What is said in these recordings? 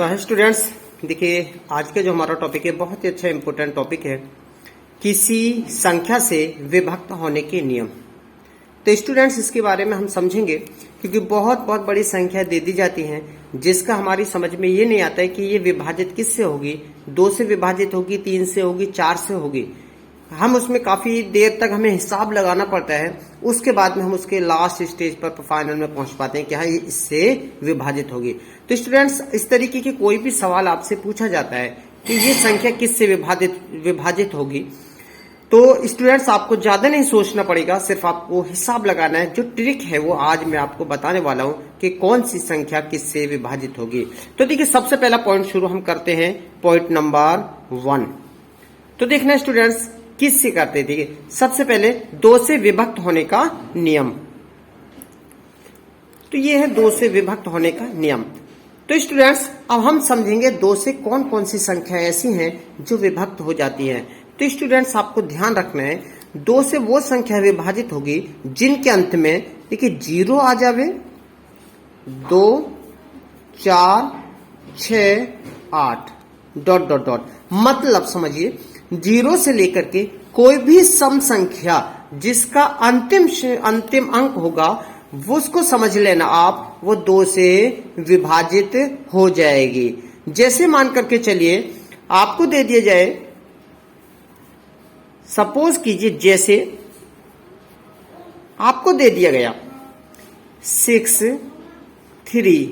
तो है स्टूडेंट्स, देखिए आज का जो हमारा टॉपिक है बहुत ही अच्छा इंपॉर्टेंट टॉपिक है, किसी संख्या से विभक्त होने के नियम। तो स्टूडेंट्स इसके बारे में हम समझेंगे क्योंकि बहुत बड़ी संख्या दे दी जाती है जिसका हमारी समझ में ये नहीं आता है कि ये विभाजित किससे होगी। 2 से विभाजित होगी, 3 से होगी, 4 से होगी। हम उसमें काफी देर तक हमें हिसाब लगाना पड़ता है, उसके बाद में हम उसके लास्ट स्टेज पर फाइनल में पहुंच पाते हैं कि हाँ ये इससे विभाजित होगी। तो स्टूडेंट्स इस तरीके के कोई भी सवाल आपसे पूछा जाता है कि ये संख्या किससे विभाजित होगी, तो स्टूडेंट्स आपको ज्यादा नहीं सोचना पड़ेगा, सिर्फ आपको हिसाब लगाना है। जो ट्रिक है वो आज मैं आपको बताने वाला हूं कि कौन सी संख्या किससे विभाजित होगी। तो देखिए सबसे पहला पॉइंट शुरू हम करते हैं, पॉइंट नंबर 1। तो देखना स्टूडेंट्स किससे करते थे। सबसे पहले 2 से विभक्त होने का नियम। तो ये है 2 से विभक्त होने का नियम। तो स्टूडेंट्स अब हम समझेंगे 2 से कौन कौन सी संख्या ऐसी हैं जो विभक्त हो जाती हैं। तो स्टूडेंट्स आपको ध्यान रखना है 2 से वो संख्या विभाजित होगी जिनके अंत में देखिए 0 आ जावे, 2, 4, 6, 8 ... मतलब समझिए 0 से लेकर के कोई भी सम संख्या जिसका अंतिम अंक होगा वो उसको समझ लेना आप, वो 2 से विभाजित हो जाएगी। जैसे मान करके चलिए आपको दे दिया जाए, सपोज कीजिए जैसे आपको दे दिया गया 6, 3,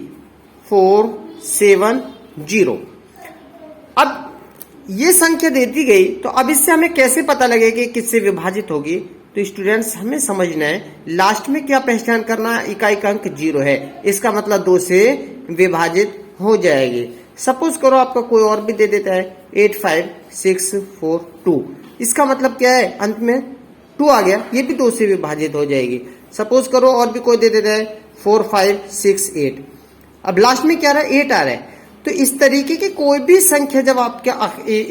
4, 7, 0। अब ये संख्या दे दी गई, तो अब इससे हमें कैसे पता लगेगा कि किससे विभाजित होगी। तो स्टूडेंट्स हमें समझना है लास्ट में क्या पहचान करना, इकाई का अंक 0 है, इसका मतलब 2 से विभाजित हो जाएगी। सपोज करो आपका कोई और भी दे देता है 8, 5, 6, 4, 2, इसका मतलब क्या है, अंत में 2 आ गया, ये भी 2 से विभाजित हो जाएगी। सपोज करो और भी कोई दे देता है 4, 5, 6, 8, अब लास्ट में क्या रहा है, 8 आ रहा है। तो इस तरीके की कोई भी संख्या जब आपके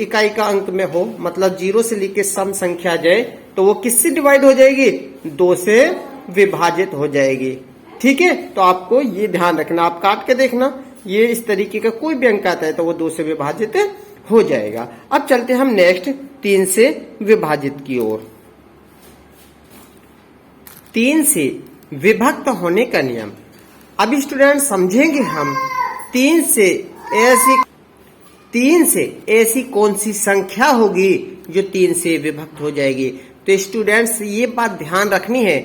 इकाई का अंक में हो, मतलब 0 से लेके सम संख्या आ जाए, तो वो किससे डिवाइड हो जाएगी, 2 से विभाजित हो जाएगी। ठीक है, तो आपको ये ध्यान रखना, आप काट के देखना, ये इस तरीके का कोई भी अंक आता है तो वो 2 से विभाजित हो जाएगा। अब चलते हम नेक्स्ट 3 से विभाजित की ओर। 3 से विभक्त होने का नियम। अब स्टूडेंट समझेंगे हम 3 से ऐसी कौन सी संख्या होगी जो 3 से विभक्त हो जाएगी। तो स्टूडेंट्स ये बात ध्यान रखनी है,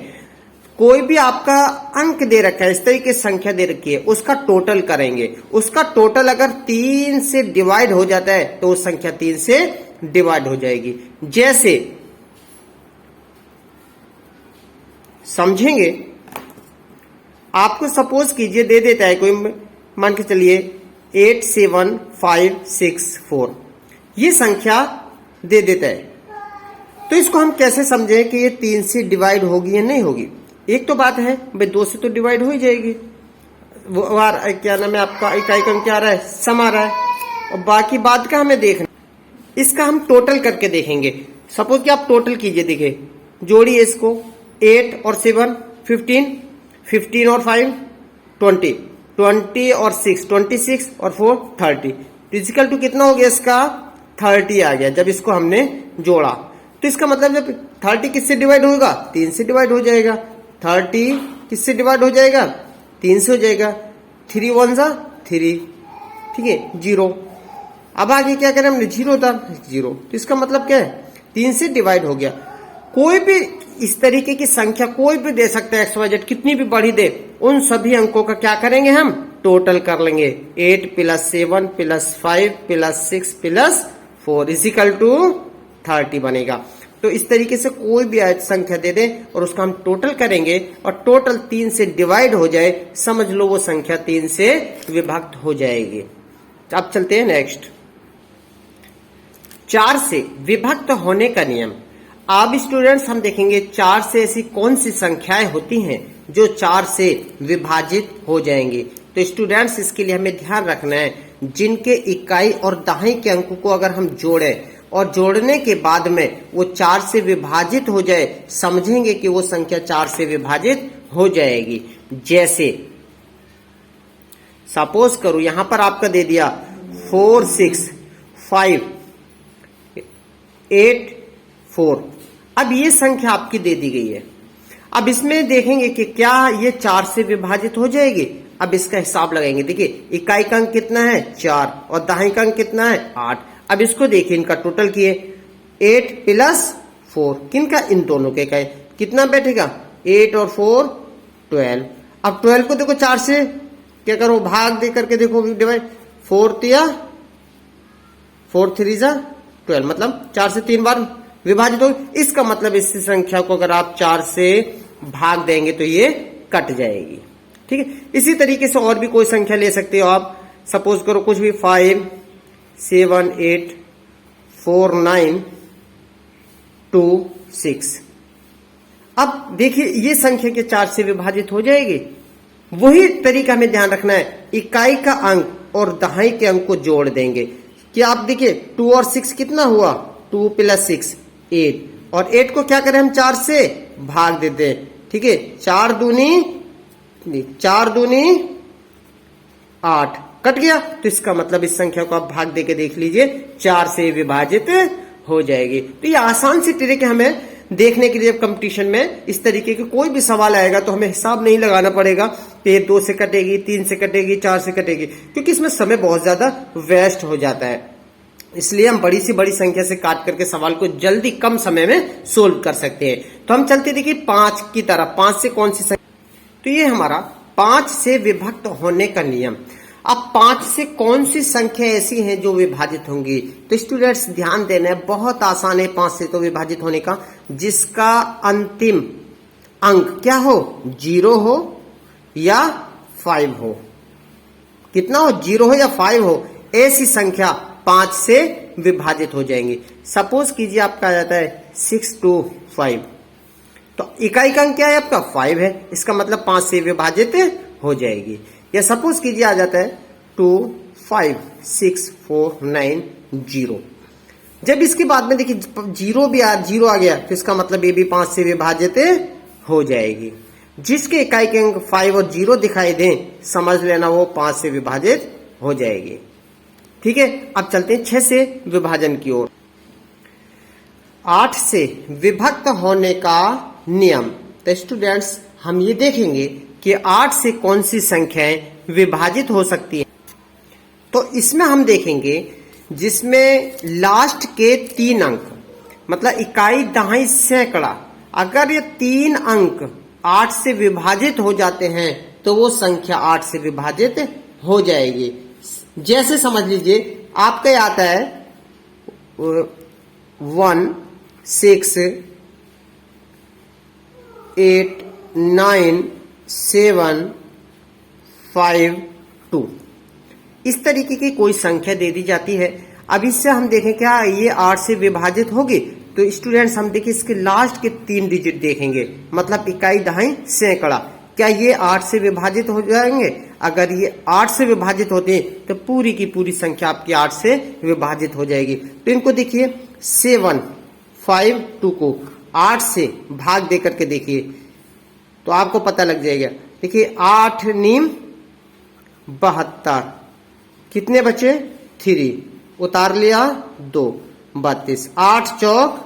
कोई भी आपका अंक दे रखा है, इस तरीके से संख्या दे रखी है, उसका टोटल करेंगे, उसका टोटल अगर 3 से डिवाइड हो जाता है तो उस संख्या 3 से डिवाइड हो जाएगी। जैसे समझेंगे, आपको सपोज कीजिए दे देता है कोई, मान के चलिए 8, 7, 5, 6, 4, ये संख्या दे देता है। तो इसको हम कैसे समझें कि ये 3 से डिवाइड होगी या नहीं होगी। एक तो बात है भाई 2 से तो डिवाइड हो ही जाएगी, वो क्या नाम है आपका इकाई का क्या आ रहा है, सम आ रहा है, और बाकी बात का हमें देखना, इसका हम टोटल करके देखेंगे। सपोज कि आप टोटल कीजिए, देखिए जोड़िए इसको, 8 और 7 15, 15 और 5 20, 20 और 6 26 और 4 30, फिजिकल टू कितना हो गया इसका, 30 आ गया जब इसको हमने जोड़ा। तो इसका मतलब जब 30 किससे डिवाइड होगा, 3 से डिवाइड हो जाएगा। 30 किससे डिवाइड हो जाएगा, 3 से हो जाएगा। 3 1 जा 3, ठीक है, 0। अब आगे क्या करें हमने, 0 था 0, तो इसका मतलब क्या है, 3 से डिवाइड हो गया। कोई भी इस तरीके की संख्या कोई भी दे सकता है, XYZ कितनी भी बड़ी दे, उन सभी अंकों का क्या करेंगे हम, टोटल कर लेंगे। 8 + 7 + 5 + 6 + 4 = 30 बनेगा। तो इस तरीके से कोई भी संख्या दे दे और उसका हम टोटल करेंगे और टोटल 3 से डिवाइड हो जाए, समझ लो वो संख्या 3 से विभक्त हो जाएगी। अब चलते हैं नेक्स्ट, 4 से विभक्त होने का नियम। अब स्टूडेंट्स हम देखेंगे 4 से ऐसी कौन सी संख्याएं होती हैं जो 4 से विभाजित हो जाएंगी। तो स्टूडेंट्स इसके लिए हमें ध्यान रखना है, जिनके इकाई और दहाई के अंकों को अगर हम जोड़ें और जोड़ने के बाद में वो 4 से विभाजित हो जाए, समझेंगे कि वो संख्या 4 से विभाजित हो जाएगी। जैसे सपोज करो यहां पर आपका दे दिया 4 6 5 8 4। अब ये संख्या आपकी दे दी गई है। अब इसमें देखेंगे कि क्या ये 4 से विभाजित हो जाएगी। अब इसका हिसाब लगाएंगे। देखिए इकाई का अंक कितना है 4 और दहाई का अंक कितना है 8। अब इसको देखिए, इनका टोटल किए 8 प्लस 4, किनका, इन दोनों के इकाई कितना बैठेगा 8 और 4 12। अब 12 को देखो 4 से क्या करो, भाग दे करके देखो डिवाइड, 4 3 12, मतलब 4 से 3 बार विभाजित हो। इसका मतलब इस संख्या को अगर आप 4 से भाग देंगे तो ये कट जाएगी। ठीक है, इसी तरीके से और भी कोई संख्या ले सकते हो आप। सपोज करो कुछ भी 5 7 8 4 9 2 6। अब देखिए ये संख्या के 4 से विभाजित हो जाएगी। वही तरीका हमें ध्यान रखना है, इकाई का अंक और दहाई के अंक को जोड़ देंगे। कि आप देखिए 2 और 6 कितना हुआ, 2 प्लस 6 8, और 8 को क्या करें हम 4 से भाग देते हैं। ठीक है, 4 दूनी 8 कट गया। तो इसका मतलब इस संख्या को आप भाग देके देख लीजिए 4 से विभाजित हो जाएगी। तो ये आसान सी ट्रिक है हमें देखने के लिए। कंपटीशन में इस तरीके के कोई भी सवाल आएगा तो हमें हिसाब नहीं लगाना पड़ेगा कि 2 से कटेगी, 3 से कटेगी, 4 से कटेगी, क्योंकि इसमें समय बहुत ज्यादा वेस्ट हो जाता है। इसलिए हम बड़ी से बड़ी संख्या से काट करके सवाल को जल्दी कम समय में सोल्व कर सकते हैं। तो हम चलते देखिए 5 की तरफ। 5 से कौन सी संख्या, तो ये हमारा 5 से विभक्त होने का नियम। अब 5 से कौन सी संख्या ऐसी है जो विभाजित होंगी, तो स्टूडेंट्स ध्यान देना है, बहुत आसान है 5 से तो विभाजित होने का, जिसका अंतिम अंक क्या हो, 0 हो या 5 हो। कितना हो, 0 हो या 5 हो, ऐसी संख्या 5 से विभाजित हो जाएंगी। सपोज कीजिए आपका आ जाता है 6 2 5, तो इकाई का अंक क्या है आपका 5 है, इसका मतलब 5 से विभाजित हो जाएगी। या सपोज कीजिए आ जाता है 2 5 6 4 9 0। जब इसके बाद में देखिए 0 आ गया तो इसका मतलब ये भी 5 से विभाजित हो जाएगी। जिसके इकाई के अंक 5 और 0 दिखाई दें समझ लेना वो 5 से विभाजित हो जाएगी। ठीक है, अब चलते हैं 6 से विभाजन की ओर। 8 से विभक्त होने का नियम। तो स्टूडेंट्स हम ये देखेंगे कि 8 से कौन सी संख्याएं विभाजित हो सकती है। तो इसमें हम देखेंगे जिसमें लास्ट के 3 अंक, मतलब इकाई दहाई सैकड़ा, अगर ये 3 अंक 8 से विभाजित हो जाते हैं तो वो संख्या 8 से विभाजित हो जाएगी। जैसे समझ लीजिए आपका आता है 1 6 8 9 7 5 2, इस तरीके की कोई संख्या दे दी जाती है। अब इससे हम देखें क्या ये 8 से विभाजित होगी, तो स्टूडेंट्स हम देखिए इसके लास्ट के 3 डिजिट देखेंगे, मतलब इकाई दहाई सैकड़ा, क्या ये 8 से विभाजित हो जाएंगे। अगर ये 8 से विभाजित होते हैं तो पूरी की पूरी संख्या आपकी 8 से विभाजित हो जाएगी। तो इनको देखिए 7 5 2 को 8 से भाग दे करके देखिए तो आपको पता लग जाएगा। देखिए 8 नीम 72, कितने बचे 3, उतार लिया 2 32, 8 चौक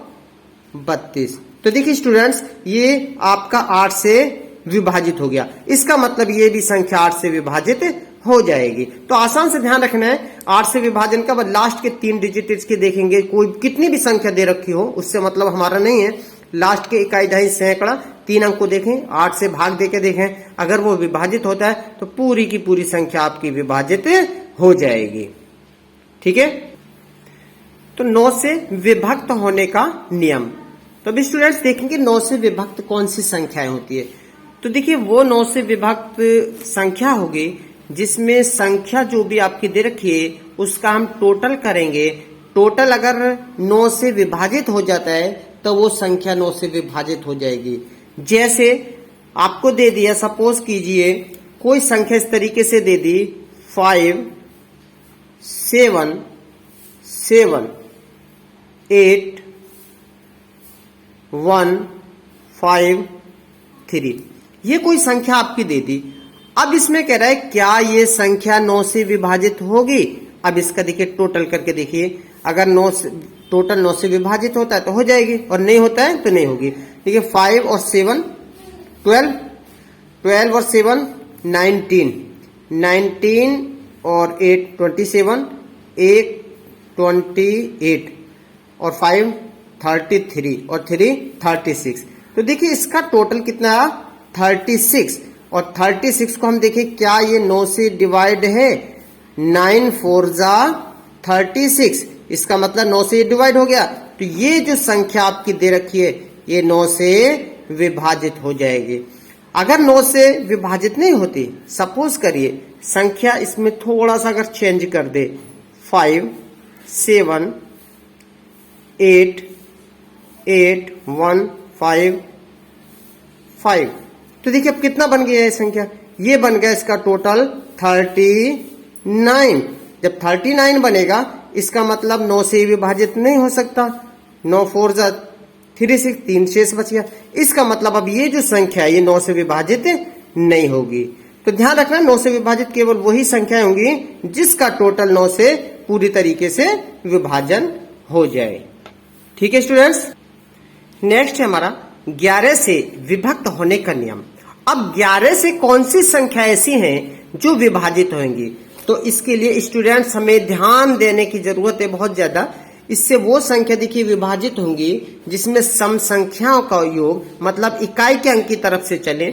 32। तो देखिए स्टूडेंट्स ये आपका 8 से विभाजित हो गया, इसका मतलब ये भी संख्या 8 से विभाजित हो जाएगी। तो आसान से ध्यान रखना है 8 से विभाजन का, लास्ट के 3 डिजिट इसके देखेंगे, कोई कितनी भी संख्या दे रखी हो उससे मतलब हमारा नहीं है। लास्ट के इकाई दहाई सैकड़ा 3 अंक को देखें, 8 से भाग देके देखें, अगर वो विभाजित होता है तो पूरी की पूरी संख्या आपकी विभाजित हो जाएगी। ठीक है, तो 9 से विभक्त होने का नियम। तो अभी स्टूडेंट्स देखेंगे 9 से विभक्त कौन सी संख्याएं होती है। तो देखिए वो 9 से विभक्त संख्या होगी जिसमें संख्या जो भी आपकी दे रखी है उसका हम टोटल करेंगे। टोटल अगर 9 से विभाजित हो जाता है तो वो संख्या 9 से विभाजित हो जाएगी। जैसे आपको दे दिया, सपोज कीजिए कोई संख्या इस तरीके से दे दी 5 7 7 8 1 5 3, ये कोई संख्या आपकी दे दी। अब इसमें कह रहा है क्या ये संख्या 9 से विभाजित होगी। अब इसका देखिए टोटल करके देखिए, अगर 9 टोटल 9 से विभाजित होता है तो हो जाएगी, और नहीं होता है तो नहीं होगी। देखिए 5 और 7 12, 12 और 7 19, 19 और 8 27, 8 28 और 5 33 और 3 36। तो देखिए इसका टोटल कितना आया 36, और 36 को हम देखें क्या ये 9 से डिवाइड है, 9 4 जा 36, इसका मतलब 9 से डिवाइड हो गया। तो ये जो संख्या आपकी दे रखी है ये 9 से विभाजित हो जाएगी। अगर 9 से विभाजित नहीं होती, सपोज करिए संख्या इसमें थोड़ा सा अगर चेंज कर दे, 5 7 8 8 1 5 5, तो देखिए अब कितना बन गया है संख्या, ये बन गया इसका टोटल 39। जब 39 बनेगा इसका मतलब 9 से विभाजित नहीं हो सकता, 9 4 जा 36, 3 शेष बच गया। इसका मतलब अब ये जो संख्या है ये 9 से विभाजित नहीं होगी। तो ध्यान रखना 9 से विभाजित केवल वही संख्याएं होंगी जिसका टोटल 9 से पूरी तरीके से विभाजन हो जाए। ठीक है स्टूडेंट्स, नेक्स्ट है हमारा 11 से विभक्त होने का नियम। अब 11 से कौन सी संख्या ऐसी हैं जो विभाजित होंगी, तो इसके लिए स्टूडेंट्स हमें ध्यान देने की जरूरत है बहुत ज्यादा। इससे वो संख्या देखिए विभाजित होंगी जिसमें सम संख्याओं का योग, मतलब इकाई के अंक की तरफ से चले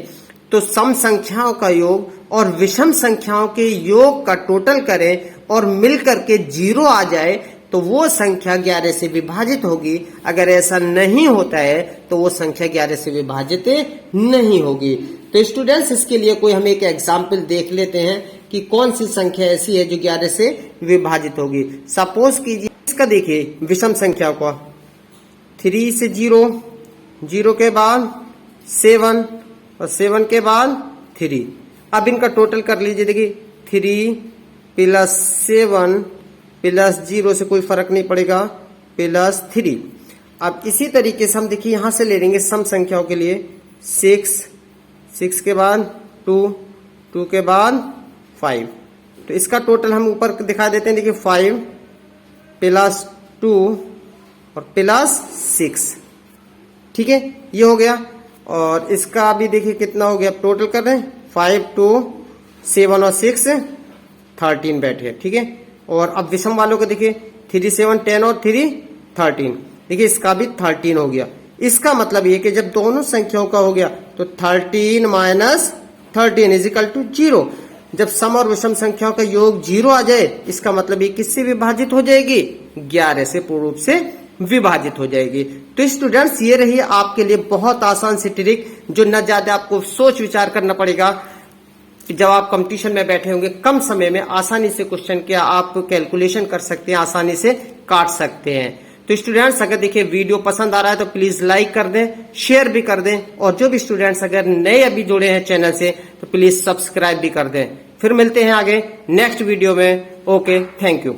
तो सम संख्याओं का योग और विषम संख्याओं के योग का टोटल करें और मिलकर के 0 आ जाए तो वो संख्या 11 से विभाजित होगी। अगर ऐसा नहीं होता है तो वो संख्या 11 से विभाजित नहीं होगी। तो स्टूडेंट्स इसके लिए कोई हम एक एग्जाम्पल देख लेते हैं कि कौन सी संख्या ऐसी है जो 11 से विभाजित होगी। सपोज कीजिए इसका देखिए विषम संख्या को 3 से 0, 0 के बाद 7 और 7 के बाद 3। अब इनका टोटल कर लीजिए, देखिए 3 प्लस 7 प्लस 0 से कोई फर्क नहीं पड़ेगा प्लस 3। अब इसी तरीके से हम देखिए यहां से ले लेंगे सम संख्याओं के लिए 6, 6 के बाद 2, 2 के बाद 5। तो इसका टोटल हम ऊपर दिखा देते हैं, देखिए 5 प्लस 2 और प्लस 6। ठीक है, ये हो गया। और इसका अभी देखिए कितना हो गया, टोटल कर रहे हैं 5 2 7 और 6 13 बैठे। ठीक है, और अब विषम वालों को देखिए 3 7 10 और 3 13, देखिए इसका भी 13 हो गया। इसका मतलब ये कि जब दोनों संख्याओं का हो गया तो 13 माइनस 13 इज इक्वल टू 0। जब सम और विषम संख्याओं का योग 0 आ जाए इसका मतलब ये किससे विभाजित हो जाएगी, 11 से पूर्ण रूप से विभाजित हो जाएगी। तो स्टूडेंट्स ये रही आपके लिए बहुत आसान सी ट्रिक, जो न ज्यादा आपको सोच विचार करना पड़ेगा। जब आप कंपटीशन में बैठे होंगे कम समय में आसानी से क्वेश्चन के आप कैलकुलेशन कर सकते हैं, आसानी से काट सकते हैं। तो स्टूडेंट्स अगर देखिए वीडियो पसंद आ रहा है तो प्लीज लाइक कर दें, शेयर भी कर दें, और जो भी स्टूडेंट्स अगर नए अभी जुड़े हैं चैनल से तो प्लीज सब्सक्राइब भी कर दें। फिर मिलते हैं आगे नेक्स्ट वीडियो में। Okay, thank you.